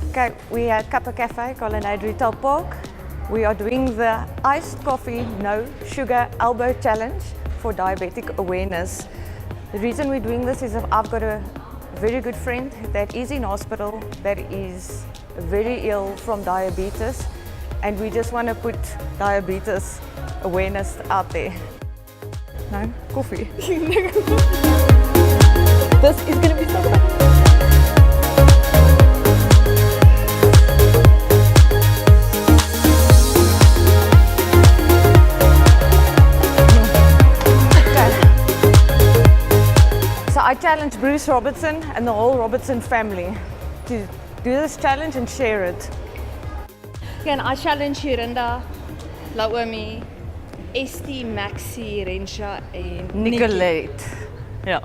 Okay, we are at Cupocafe, Colonnade Retail Park. We are doing the iced coffee no sugar elbow challenge for diabetic awareness. The reason we're doing this is I've got a very good friend that is in hospital, that is very ill from diabetes, and we just want to put diabetes awareness out there. No, coffee. This is going to be so good. I challenge Bruce Robertson and the whole Robertson family to do this challenge and share it. And I challenge Hirinda, Laomi, Estie, Maxie, Rensha and Nicolette. Yeah.